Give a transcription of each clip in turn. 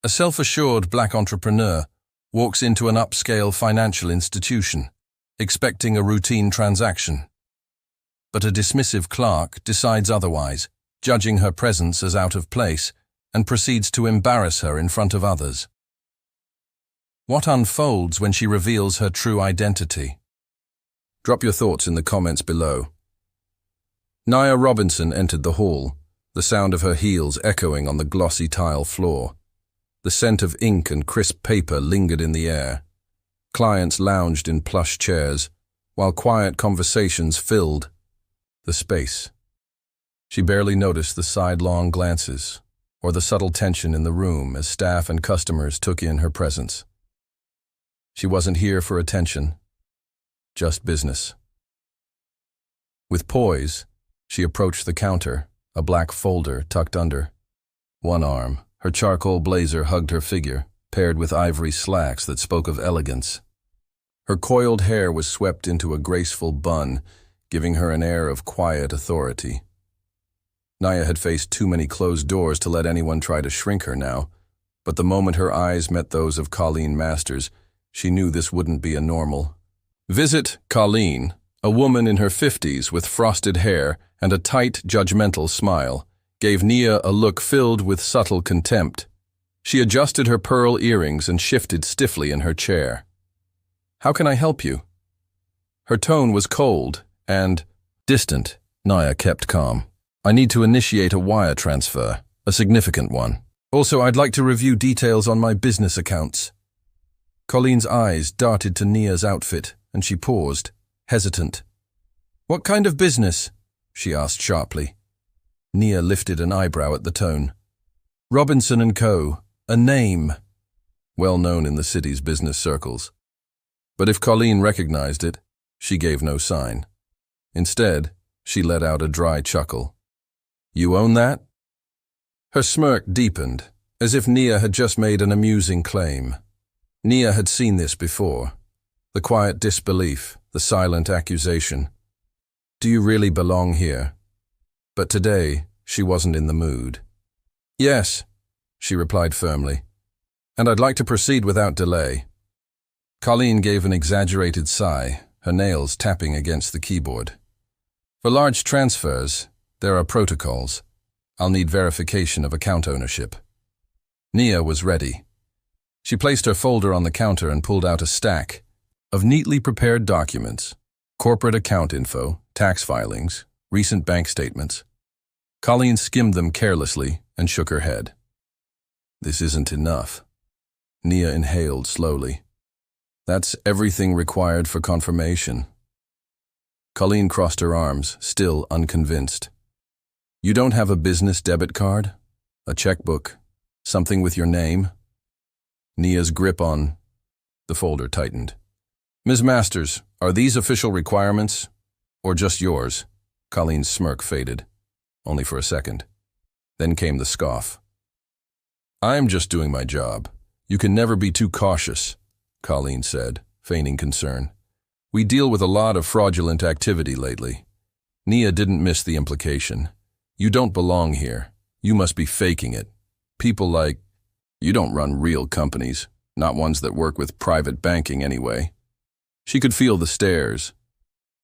A self-assured black entrepreneur walks into an upscale financial institution, expecting a routine transaction. But a dismissive clerk decides otherwise, judging her presence as out of place, and proceeds to embarrass her in front of others. What unfolds when she reveals her true identity? Drop your thoughts in the comments below. Nia Robinson entered the hall, the sound of her heels echoing on the glossy tile floor. The scent of ink and crisp paper lingered in the air. Clients lounged in plush chairs, while quiet conversations filled the space. She barely noticed the sidelong glances or the subtle tension in the room as staff and customers took in her presence. She wasn't here for attention, just business. With poise, she approached the counter, a black folder tucked under one arm. Her charcoal blazer hugged her figure, paired with ivory slacks that spoke of elegance. Her coiled hair was swept into a graceful bun, giving her an air of quiet authority. Nia had faced too many closed doors to let anyone try to shrink her now, but the moment her eyes met those of Colleen Masters, she knew this wouldn't be a normal. Visit Colleen, a woman in her 50s with frosted hair and a tight, judgmental smile, gave Nia a look filled with subtle contempt. She adjusted her pearl earrings and shifted stiffly in her chair. "How can I help you?" Her tone was cold and distant. Nia kept calm. "I need to initiate a wire transfer, a significant one. Also, I'd like to review details on my business accounts." Colleen's eyes darted to Nia's outfit, and she paused, hesitant. "What kind of business?" she asked sharply. Nia lifted an eyebrow at the tone. "Robinson & Co., a name, well known in the city's business circles." But if Colleen recognized it, she gave no sign. Instead, she let out a dry chuckle. "You own that?" Her smirk deepened, as if Nia had just made an amusing claim. Nia had seen this before. The quiet disbelief, the silent accusation. "Do you really belong here?" But today, she wasn't in the mood. "Yes," she replied firmly, "and I'd like to proceed without delay." Colleen gave an exaggerated sigh, her nails tapping against the keyboard. "For large transfers, there are protocols. I'll need verification of account ownership." Nia was ready. She placed her folder on the counter and pulled out a stack of neatly prepared documents, corporate account info, tax filings, recent bank statements. Colleen skimmed them carelessly and shook her head. "This isn't enough." Nia inhaled slowly. "That's everything required for confirmation." Colleen crossed her arms, still unconvinced. "You don't have a business debit card? A checkbook? Something with your name?" Nia's grip on the folder tightened. "Ms. Masters, are these official requirements? Or just yours?" Colleen's smirk faded, only for a second. Then came the scoff. "I'm just doing my job. You can never be too cautious," Colleen said, feigning concern. "We deal with a lot of fraudulent activity lately." Nia didn't miss the implication. "You don't belong here. You must be faking it. People like you don't run real companies, not ones that work with private banking anyway." She could feel the stares.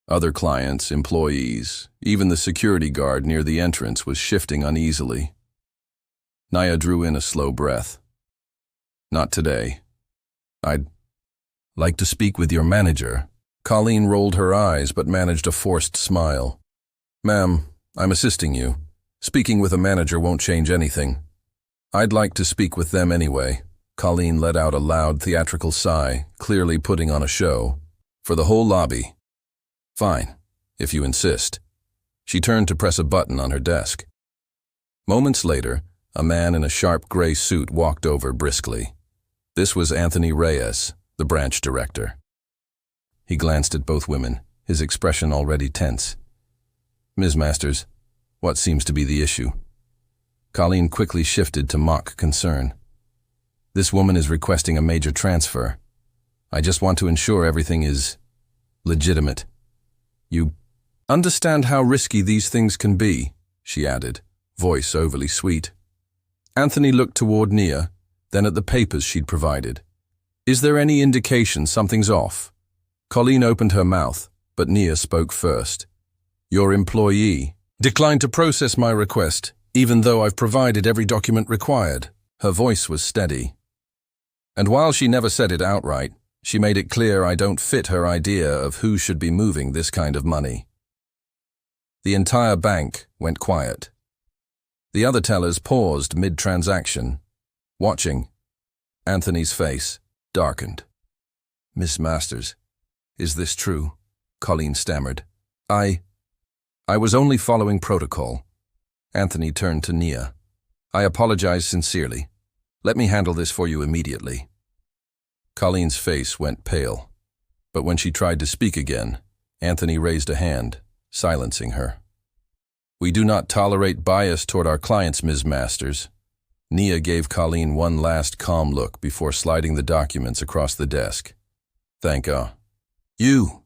Other clients, employees, even the security guard near the entrance was shifting uneasily. Nia drew in a slow breath. "Not today. I'd like to speak with your manager." Colleen rolled her eyes but managed a forced smile. "Ma'am, I'm assisting you. Speaking with a manager won't change anything." "I'd like to speak with them anyway." Colleen let out a loud theatrical sigh, clearly putting on a show. "For the whole lobby." "Fine, if you insist." She turned to press a button on her desk. Moments later, a man in a sharp gray suit walked over briskly. This was Anthony Reyes, the branch director. He glanced at both women, his expression already tense. "Ms. Masters, what seems to be the issue?" Colleen quickly shifted to mock concern. "This woman is requesting a major transfer. I just want to ensure everything is legitimate." "You understand how risky these things can be," she added, voice overly sweet. Anthony looked toward Nia, then at the papers she'd provided. Is there any indication something's off? Colleen opened her mouth, but Nia spoke first. Your employee declined to process my request, even though I've provided every document required. Her voice was steady. And while she never said it outright, she made it clear I don't fit her idea of who should be moving this kind of money. The entire bank went quiet. The other tellers paused mid-transaction, watching. Anthony's face darkened. Miss Masters, is this true? Colleen stammered. I was only following protocol. Anthony turned to Nia. I apologize sincerely. Let me handle this for you immediately. Colleen's face went pale, but when she tried to speak again, Anthony raised a hand, silencing her. We do not tolerate bias toward our clients, Ms. Masters. Nia gave Colleen one last calm look before sliding the documents across the desk. Thank God. You!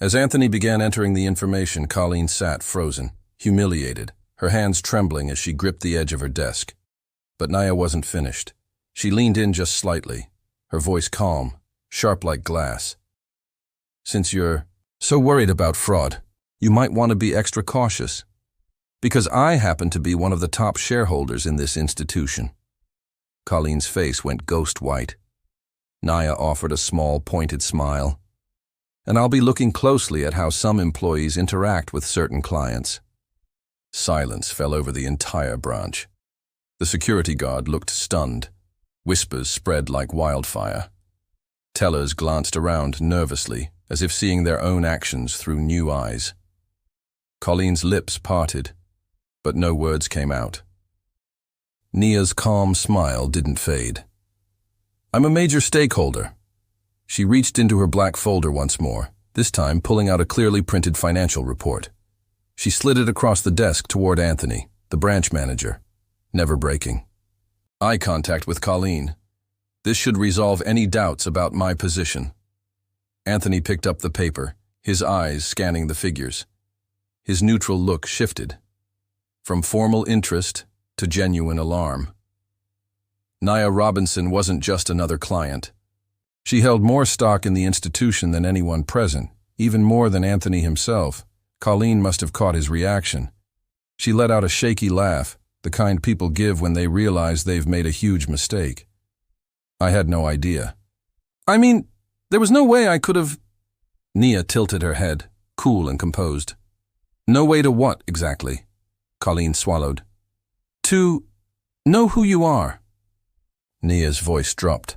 As Anthony began entering the information, Colleen sat frozen, humiliated, her hands trembling as she gripped the edge of her desk. But Nia wasn't finished. She leaned in just slightly, her voice calm, sharp like glass. Since you're so worried about fraud, you might want to be extra cautious. Because I happen to be one of the top shareholders in this institution. Colleen's face went ghost white. Nia offered a small, pointed smile. And I'll be looking closely at how some employees interact with certain clients. Silence fell over the entire branch. The security guard looked stunned. Whispers spread like wildfire. Tellers glanced around nervously, as if seeing their own actions through new eyes. Colleen's lips parted, but no words came out. Nia's calm smile didn't fade. I'm a major stakeholder. She reached into her black folder once more, this time pulling out a clearly printed financial report. She slid it across the desk toward Anthony, the branch manager, never breaking. Eye contact with Colleen. This should resolve any doubts about my position. Anthony picked up the paper, his eyes scanning the figures. His neutral look shifted, from formal interest to genuine alarm. Nia Robinson wasn't just another client. She held more stock in the institution than anyone present, even more than Anthony himself. Colleen must have caught his reaction. She let out a shaky laugh, the kind people give when they realize they've made a huge mistake. I had no idea. I mean, there was no way I could have... Nia tilted her head, cool and composed. No way to what, exactly? Colleen swallowed. To know who you are. Nia's voice dropped.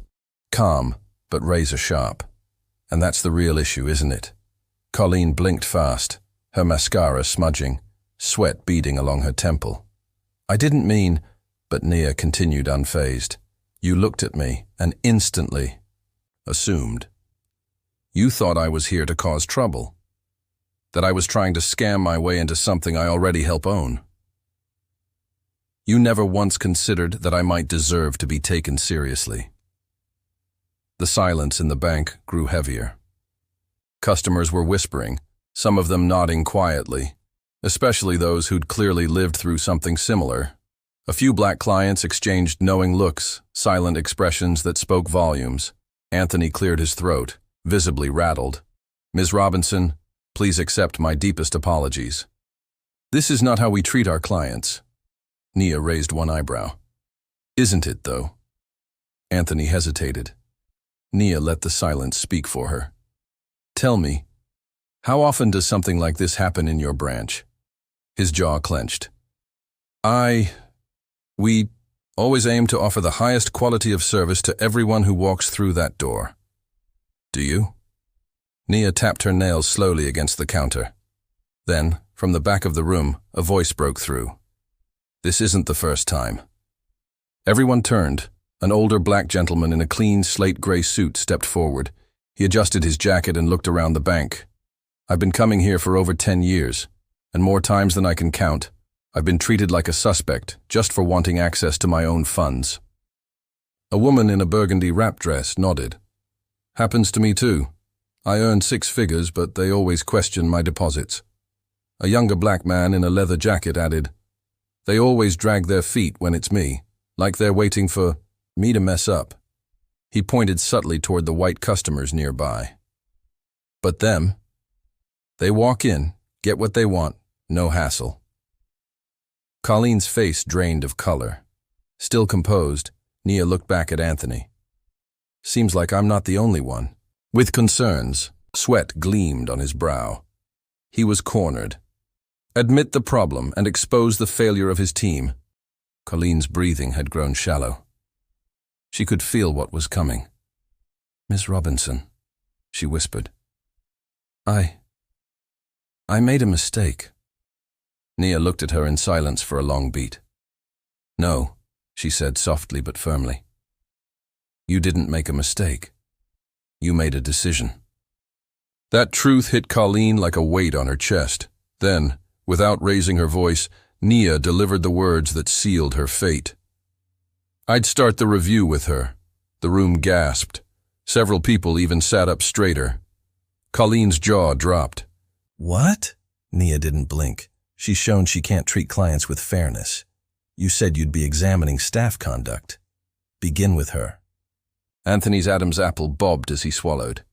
Calm, but razor sharp. And that's the real issue, isn't it? Colleen blinked fast, her mascara smudging, sweat beading along her temple. I didn't mean, but Nia continued unfazed. You looked at me and instantly assumed. You thought I was here to cause trouble. That I was trying to scam my way into something I already help own. You never once considered that I might deserve to be taken seriously. The silence in the bank grew heavier. Customers were whispering, some of them nodding quietly, especially those who'd clearly lived through something similar. A few black clients exchanged knowing looks, silent expressions that spoke volumes. Anthony cleared his throat, visibly rattled. Ms. Robinson, please accept my deepest apologies. This is not how we treat our clients. Nia raised one eyebrow. Isn't it, though? Anthony hesitated. Nia let the silence speak for her. Tell me, how often does something like this happen in your branch? His jaw clenched. We always aim to offer the highest quality of service to everyone who walks through that door. Do you? Nia tapped her nails slowly against the counter. Then, from the back of the room, a voice broke through. This isn't the first time. Everyone turned. An older black gentleman in a clean slate-gray suit stepped forward. He adjusted his jacket and looked around the bank. I've been coming here for over 10 years, and more times than I can count. I've been treated like a suspect just for wanting access to my own funds. A woman in a burgundy wrap dress nodded. Happens to me too. I earn 6 figures, but they always question my deposits. A younger black man in a leather jacket added, They always drag their feet when it's me, like they're waiting for Me to mess up. He pointed subtly toward the white customers nearby. But them? They walk in, get what they want, no hassle. Colleen's face drained of color. Still composed, Nia looked back at Anthony. Seems like I'm not the only one. With concerns, sweat gleamed on his brow. He was cornered. Admit the problem and expose the failure of his team. Colleen's breathing had grown shallow. She could feel what was coming. "Miss Robinson," she whispered. I made a mistake." Nia looked at her in silence for a long beat. "No," she said softly but firmly. "You didn't make a mistake. You made a decision." That truth hit Colleen like a weight on her chest. Then, without raising her voice, Nia delivered the words that sealed her fate. I'd start the review with her. The room gasped. Several people even sat up straighter. Colleen's jaw dropped. "What?" Nia didn't blink. "She's shown she can't treat clients with fairness. You said you'd be examining staff conduct. Begin with her." Anthony's Adam's apple bobbed as he swallowed.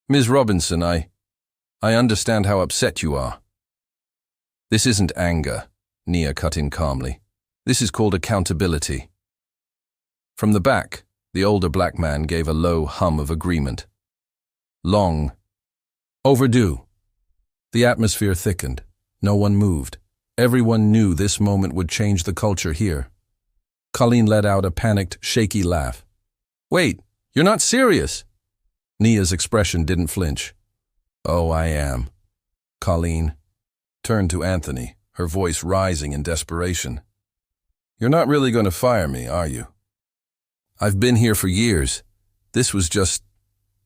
"Ms. Robinson, I understand how upset you are." "This isn't anger," Nia cut in calmly. "This is called accountability." From the back, the older black man gave a low hum of agreement. "Long. Overdue." The atmosphere thickened. No one moved. Everyone knew this moment would change the culture here. Colleen let out a panicked, shaky laugh. "Wait, you're not serious?" Nia's expression didn't flinch. "Oh, I am." Colleen turned to Anthony, her voice rising in desperation. "You're not really going to fire me, are you? I've been here for years. This was just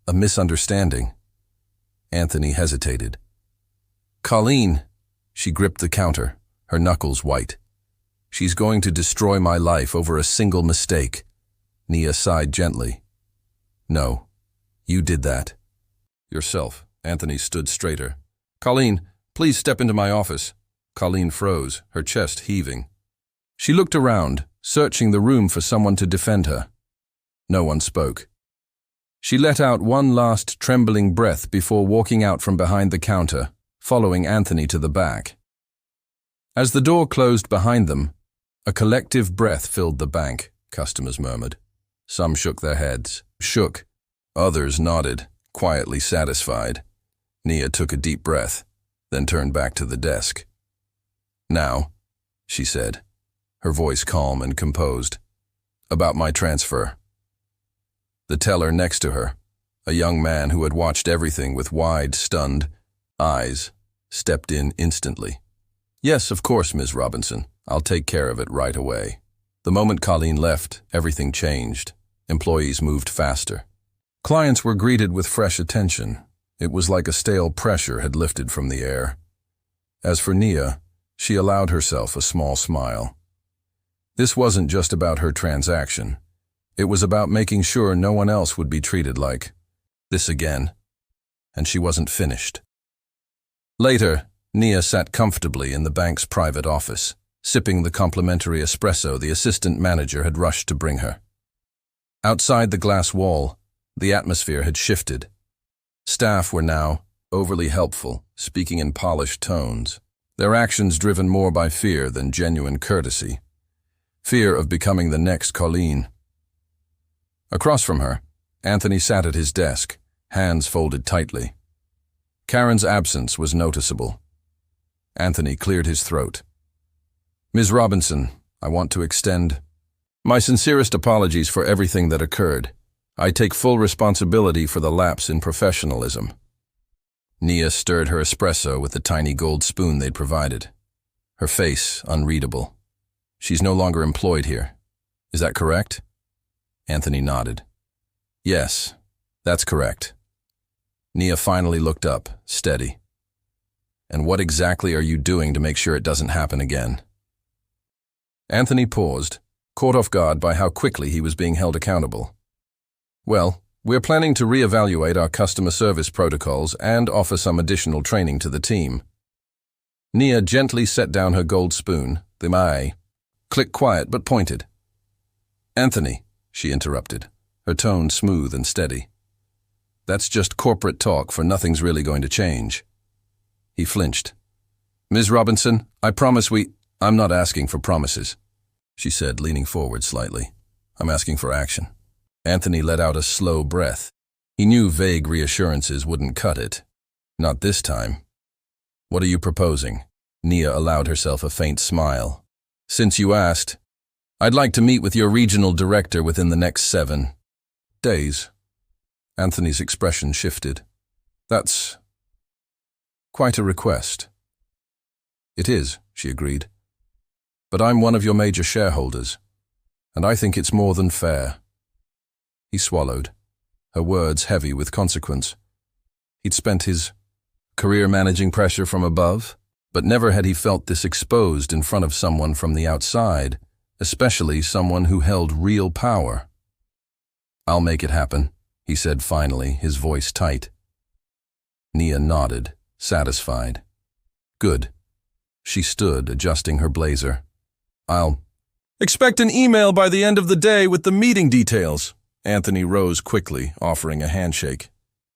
a misunderstanding." Anthony hesitated. "Colleen," she gripped the counter, her knuckles white. "She's going to destroy my life over a single mistake." Nia sighed gently. "No, you did that." "Yourself." Anthony stood straighter. "Colleen, please step into my office." Colleen froze, her chest heaving. She looked around, searching the room for someone to defend her. No one spoke. She let out one last trembling breath before walking out from behind the counter, following Anthony to the back. As the door closed behind them, a collective breath filled the bank, customers murmured. Some shook their heads. Others nodded, quietly satisfied. Nia took a deep breath, then turned back to the desk. "Now," she said, her voice calm and composed, "about my transfer." The teller next to her, a young man who had watched everything with wide, stunned eyes, stepped in instantly. "Yes, of course, Ms. Robinson. I'll take care of it right away." The moment Colleen left, everything changed. Employees moved faster. Clients were greeted with fresh attention. It was like a stale pressure had lifted from the air. As for Nia, she allowed herself a small smile. This wasn't just about her transaction. It was about making sure no one else would be treated like this again. And she wasn't finished. Later, Nia sat comfortably in the bank's private office, sipping the complimentary espresso the assistant manager had rushed to bring her. Outside the glass wall, the atmosphere had shifted. Staff were now overly helpful, speaking in polished tones, their actions driven more by fear than genuine courtesy. Fear of becoming the next Colleen. Across from her, Anthony sat at his desk, hands folded tightly. Karen's absence was noticeable. Anthony cleared his throat. "Ms. Robinson, I want to extend my sincerest apologies for everything that occurred. I take full responsibility for the lapse in professionalism." Nia stirred her espresso with the tiny gold spoon they'd provided. Her face unreadable. "She's no longer employed here. Is that correct?" Anthony nodded. "Yes, that's correct." Nia finally looked up, steady. "And what exactly are you doing to make sure it doesn't happen again?" Anthony paused, caught off guard by how quickly he was being held accountable. "Well, we're planning to reevaluate our customer service protocols and offer some additional training to the team." Nia gently set down her gold spoon, the eye, clicked quiet but pointed. "Anthony, she interrupted, her tone smooth and steady. That's just corporate talk, for nothing's really going to change. He flinched. Ms. Robinson, I promise I'm not asking for promises, she said, leaning forward slightly. I'm asking for action. Anthony let out a slow breath. He knew vague reassurances wouldn't cut it. Not this time. What are you proposing? Nia allowed herself a faint smile. Since you asked, I'd like to meet with your regional director within the next 7 days. Anthony's expression shifted. That's quite a request. It is, she agreed. But I'm one of your major shareholders, and I think it's more than fair. He swallowed, her words heavy with consequence. He'd spent his career managing pressure from above, but never had he felt this exposed in front of someone from the outside, especially someone who held real power. I'll make it happen, he said finally, his voice tight. Nia nodded, satisfied. Good. She stood, adjusting her blazer. I'll expect an email by the end of the day with the meeting details. Anthony rose quickly, offering a handshake.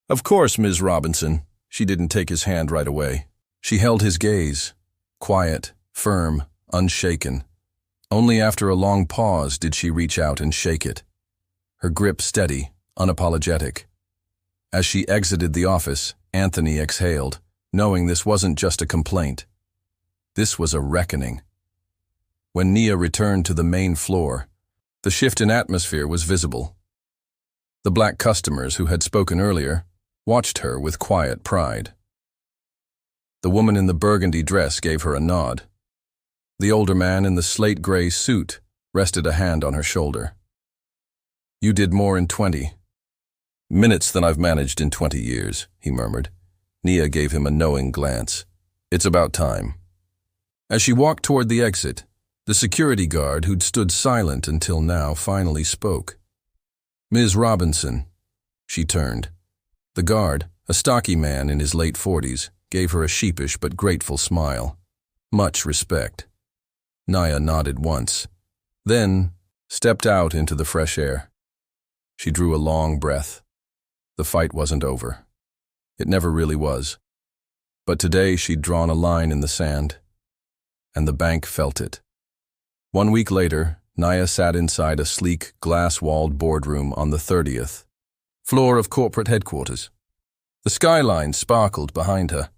Of course, Ms. Robinson. She didn't take his hand right away. She held his gaze, quiet, firm, unshaken. Only after a long pause did she reach out and shake it. Her grip steady, unapologetic. As she exited the office, Anthony exhaled, knowing this wasn't just a complaint. This was a reckoning. When Nia returned to the main floor, the shift in atmosphere was visible. The black customers who had spoken earlier watched her with quiet pride. The woman in the burgundy dress gave her a nod. The older man in the slate-gray suit rested a hand on her shoulder. You did more in 20 minutes than I've managed in 20 years, he murmured. Nia gave him a knowing glance. It's about time. As she walked toward the exit, the security guard who'd stood silent until now finally spoke. Ms. Robinson. She turned. The guard, a stocky man in his late 40s, gave her a sheepish but grateful smile. Much respect. Nia nodded once, then stepped out into the fresh air. She drew a long breath. The fight wasn't over. It never really was. But today she'd drawn a line in the sand, and the bank felt it. 1 week later, Nia sat inside a sleek, glass-walled boardroom on the 30th floor of corporate headquarters. The skyline sparkled behind her,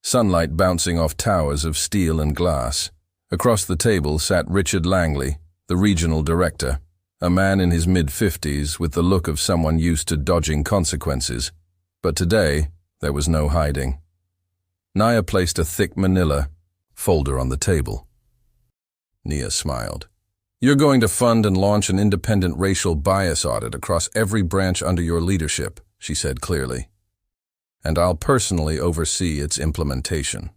sunlight bouncing off towers of steel and glass. Across the table sat Richard Langley, the regional director, a man in his mid-50s with the look of someone used to dodging consequences. But today, there was no hiding. Nia placed a thick manila folder on the table. Nia smiled. You're going to fund and launch an independent racial bias audit across every branch under your leadership, she said clearly. And I'll personally oversee its implementation.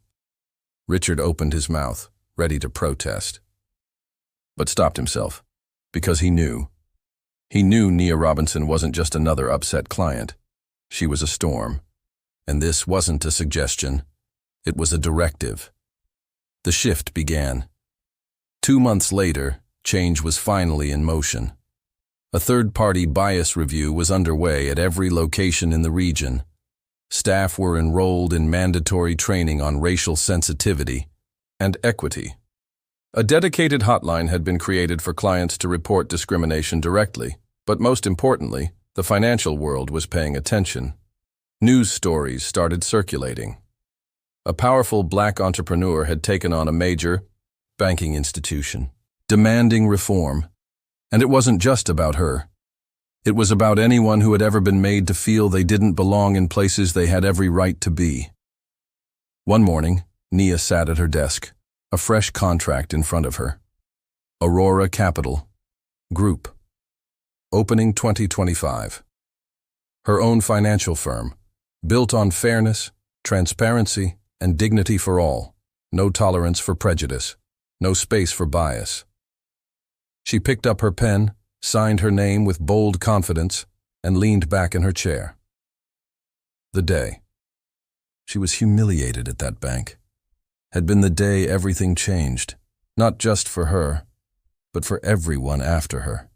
Richard opened his mouth, ready to protest, but stopped himself, because he knew. He knew Nia Robinson wasn't just another upset client. She was a storm. And this wasn't a suggestion. It was a directive. The shift began. 2 months later, change was finally in motion. A third-party bias review was underway at every location in the region. Staff were enrolled in mandatory training on racial sensitivity and equity. A dedicated hotline had been created for clients to report discrimination directly, but most importantly, the financial world was paying attention. News stories started circulating. A powerful black entrepreneur had taken on a major banking institution, demanding reform. And it wasn't just about her. It was about anyone who had ever been made to feel they didn't belong in places they had every right to be. One morning, Nia sat at her desk, a fresh contract in front of her. Aurora Capital Group. Opening 2025. Her own financial firm, built on fairness, transparency, and dignity for all. No tolerance for prejudice. No space for bias. She picked up her pen, signed her name with bold confidence, and leaned back in her chair. The day. She was humiliated at that bank. Had been the day everything changed, not just for her, but for everyone after her.